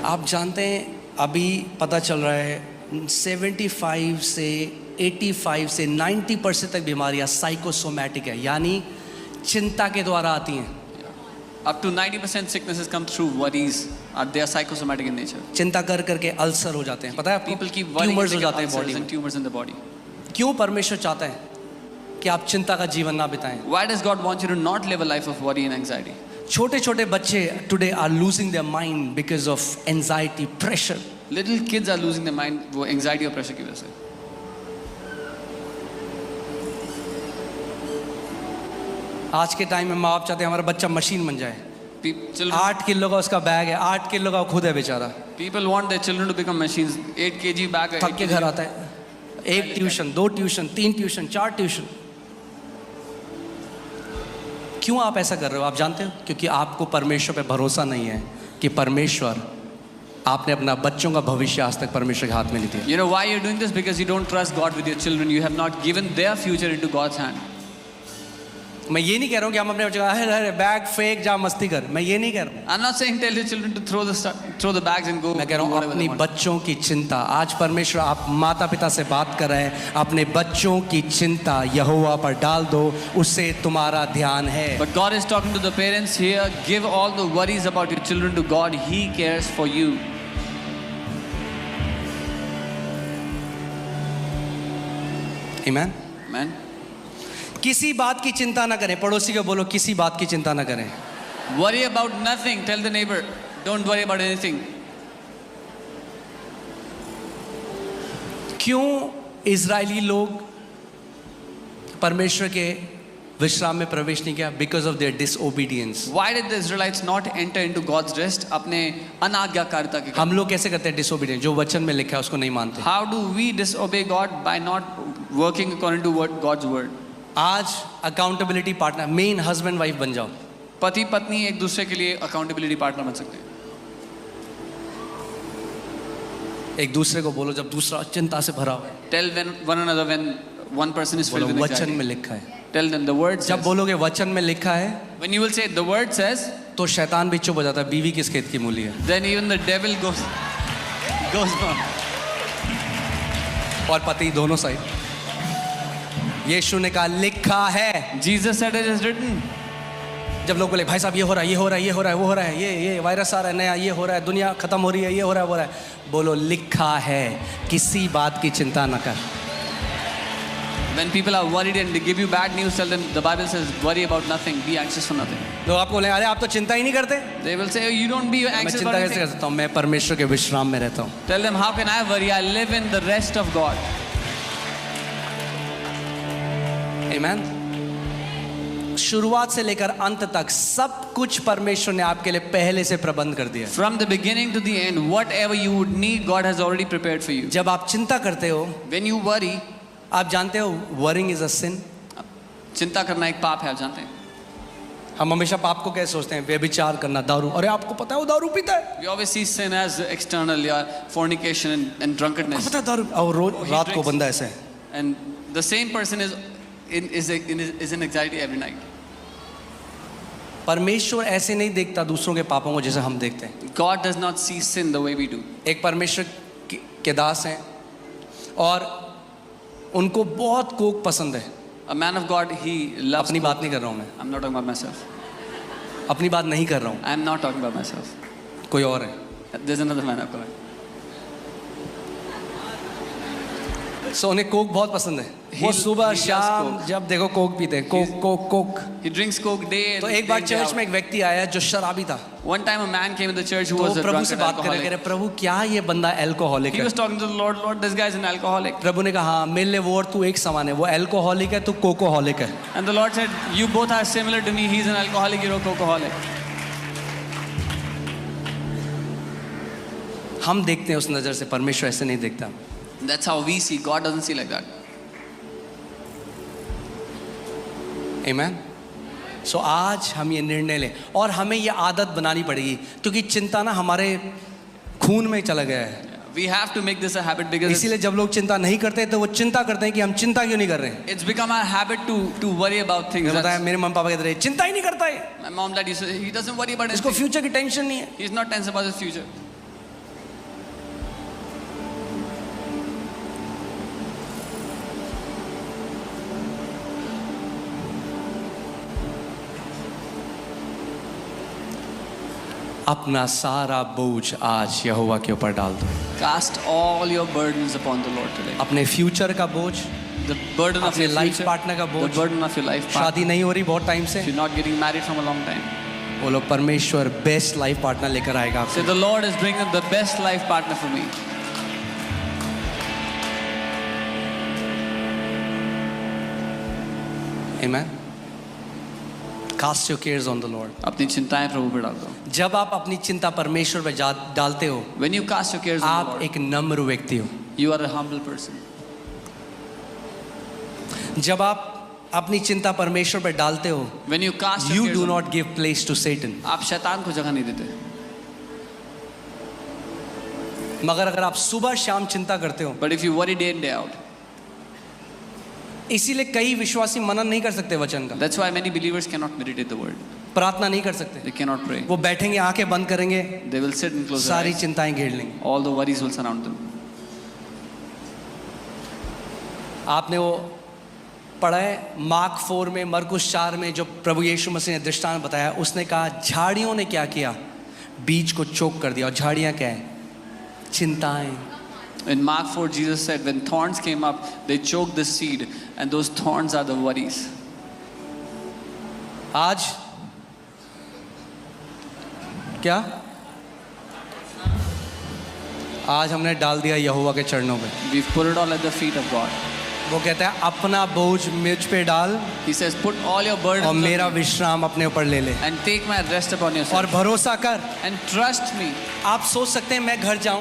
आप जानते हैं अभी पता चल रहा है 75 से 85 से 90% तक बीमारियां साइकोसोमैटिक है, यानी चिंता के द्वारा आती हैं। Up to 90% sicknesses come through worries. They are psychosomatic in nature. चिंता कर करके अल्सर हो जाते हैं, पता है आपको? People keep worrying ट्यूमर्स हो they get जाते हैं बॉडी ulcers में। and tumors in the body. क्यों परमेश्वर चाहता है कि आप चिंता का जीवन ना बिताएं? Why does God want you to not live a life of worry and anxiety? छोटे छोटे बच्चे today are losing their mind because of anxiety, pressure. Little kids are losing their mind वो anxiety और pressure की वजह से। आज के टाइम में माँ बाप चाहते हैं हमारा बच्चा मशीन बन जाए। Children, 8 किलो का उसका बैग है, 8 किलो का खुद है बेचारा, people want their children to become machines. 8 kg bag. थक के घर आता है, 1 ट्यूशन, 2 ट्यूशन, 3 ट्यूशन, 4 ट्यूशन। क्यों आप ऐसा कर रहे हो? आप जानते हो क्योंकि आपको परमेश्वर पे भरोसा नहीं है कि परमेश्वर, आपने अपना बच्चों का भविष्य आज तक परमेश्वर के हाथ में नहीं दिया। You know why you're doing this? Because you don't trust God with your children. You have not given their future into God's hand. मैं ये नहीं कह रहा हूँ कि हम अपने बच्चों का अरे बैग फेंक जा मस्ती कर, मैं ये नहीं कह रहा हूँ। I'm not saying tell your children to throw the bags and go. मैं कह रहा हूँ अपनी बच्चों की चिंता। आज परमेश्वर, आप माता पिता से बात कर रहे हैं, अपने बच्चों की चिंता यहोवा पर डाल दो, उससे तुम्हारा ध्यान है। But God is talking to the parents here. Give all the worries about your children to God. He cares for you. Amen? Amen. किसी बात की चिंता ना करें। पड़ोसी को बोलो किसी बात की चिंता ना करें। Worry about nothing. Tell the neighbor, don't worry about anything. क्यों इजरायली लोग परमेश्वर के विश्राम में प्रवेश नहीं किया? Because of their disobedience. Why did the Israelites not enter into God's rest? अपने अनाज्ञाकारिता के कारण। हम लोग कैसे करते हैं डिसओबीडियंस? जो वचन में लिखा है उसको नहीं मानते। How do we disobey God? By not working according to what God's word. आज accountability partner, main husband wife बन जाओ। पति पत्नी एक दूसरे के लिए अकाउंटेबिलिटी पार्टनर बन सकते हैं। एक दूसरे को बोलो जब दूसरा चिंता से भरा हो। Tell one another when one person is filled with वचन anxiety. में लिखा है। Tell them the word जब says. बोलोगे वचन में लिखा है, When you will say the word says, तो शैतान भी चुप हो जाता है। बीवी किस खेत की मूली है? then even the devil goes down. और पति दोनों साइड। यीशु ने कहा लिखा है। Jesus said it is written. जब लोग बोले भाई साहब ये हो रहा है, ये हो रहा है, ये हो रहा है, वो हो रहा है, ये वायरस आ रहा है नया, ये हो रहा है, दुनिया खत्म हो रही है, ये हो रहा है, वो हो रहा है, बोलो लिखा है, किसी बात की चिंता न कर। When people are worried and they give you bad news, tell them the Bible says worry about nothing, be anxious for nothing. लोग आपको बोले अरे आप तो चिंता ही नहीं करते। They will say, oh, you don't be मैं anxious चिंता about कैसे कर anything. सकता हूँ? मैं परमेश्वर के विश्राम में रहता हूँ। Tell them, how can I worry? I live in the rest of God. आमीन। शुरुआत से लेकर अंत तक सब कुछ परमेश्वर ने आपके लिए पहले से प्रबंध कर दिया। From the beginning to the end, whatever you would need, God has already prepared for you. जब आप चिंता करते हो, When you worry, आप जानते हो वरिंग इज अ सिन। चिंता करना एक पाप है, आप जानते हैं? हम हमेशा पाप को कैसे सोचते हैं? व्यभिचार करना, दारू। अरे आपको पता है वो दारू पीता है? We always see sin as external, yeah, fornication and drunkenness. पता है दारू, और रोज रात को बंदा ऐसे है। And the same person is in anxiety every night. परमेश्वर ऐसे नहीं देखता दूसरों के पापों को जैसे हम देखते हैं। God does not see sin the way we do. एक परमेश्वर के दास हैं और उनको बहुत कोक पसंद है। A man of God, he loves. अपनी बात नहीं कर रहा हूँ मैं, I'm not talking about myself. अपनी बात नहीं कर रहा हूँ, I'm not talking about myself. कोई और है। There's another man of God. सो उन्हें कोक बहुत पसंद है। वो सुबह he loves शाम Coke. जब देखो कोक पीते हैं, Coke Coke Coke. He drinks Coke day and तो एक बार day चर्च out. में एक व्यक्ति आया जो शराबी था। One time a man came in the church who तो was a प्रभु से drunkard बात करे, कह alcoholic. रहे प्रभु क्या ये बंदा अल्कोहलिक He है? was talking to the Lord, Lord, this guy is an alcoholic. प्रभु ने कहा हाँ मेरे लिए वो और तू एक समान है, वो अल्कोहलिक है, तू कोकोहलिक है। And the Lord said, you both are similar to me. He's an alcoholic, you're a cocoholic. हम देखते हैं उस नजर से, परमेश्वर ऐसे नहीं देखता। That's how we see. God doesn't see like that. आमीन। सो आज हम ये निर्णय लें और हमें ये आदत बनानी पड़ेगी, क्योंकि चिंता ना हमारे खून में चला गया है। We have to make this a habit because इसीलिए जब लोग चिंता नहीं करते तो वो चिंता करते हैं कि हम चिंता क्यों नहीं कर रहे हैं। it's become our habit to worry about things. पता है मेरे मम्मी पापा कहते रहे चिंता ही नहीं करता है, My mom, dad, he doesn't worry about इसको anything. फ्यूचर की टेंशन नहीं है। He's not tense about his future. अपना सारा बोझ आज यहोवा के ऊपर डाल दो। Cast all your burdens upon the Lord today. अपने फ्यूचर का बोझ, The burden of अपने your लाइफ future, पार्टनर का the बोझ। burden of your life partner. शादी नहीं हो रही बहुत टाइम से, If you're not getting married from a long time, वो लोग परमेश्वर बेस्ट लाइफ पार्टनर लेकर आएगा say आपको। the Lord is bringing the best life partner for me. Amen. Cast your cares on the Lord. अपनी चिंताएं प्रभु पे डाल दो. जब आप अपनी चिंता परमेश्वर पे डालते हो, When you cast your cares on the आप Lord, एक नम्र व्यक्ति हो। you are a humble person. जब आप अपनी चिंता परमेश्वर पे डालते हो, When you cast your you cares do on, not give place to Satan. आप शैतान को जगह नहीं देते. मगर अगर आप सुबह शाम चिंता करते हो, But if you worry day in day out, इसीलिए कई विश्वासी मनन नहीं कर सकते वचन का, that's why many believers cannot meditate the word. प्रार्थना नहीं कर सकते। They cannot pray. वो बैठेंगे, आंखें बंद करेंगे, They will sit and close their सारी eyes. चिंताएं घेर लेंगे। All the worries will surround them. आपने वो पढ़ा है मार्क 4 में, मरकुस 4 में, जो प्रभु यीशु मसीह ने दृष्टांत बताया, उसने कहा झाड़ियों ने क्या किया, बीज को चोक कर दिया। और झाड़ियां क्या है? चिंताएं। In Mark 4, Jesus said, when thorns came up, they choked the seed, and those thorns are the worries. आज क्या? आज हमने डाल दिया यहोवा के चरणों पे। We've put it all at the feet of God. वो कहता है अपना बोझ मुझ पे डाल He says, put all your burdens और on मेरा me विश्राम अपने ऊपर ले ले and take my rest upon और yourself भरोसा कर। and trust me. आप सोच सकते हैं मैं घर जाऊं,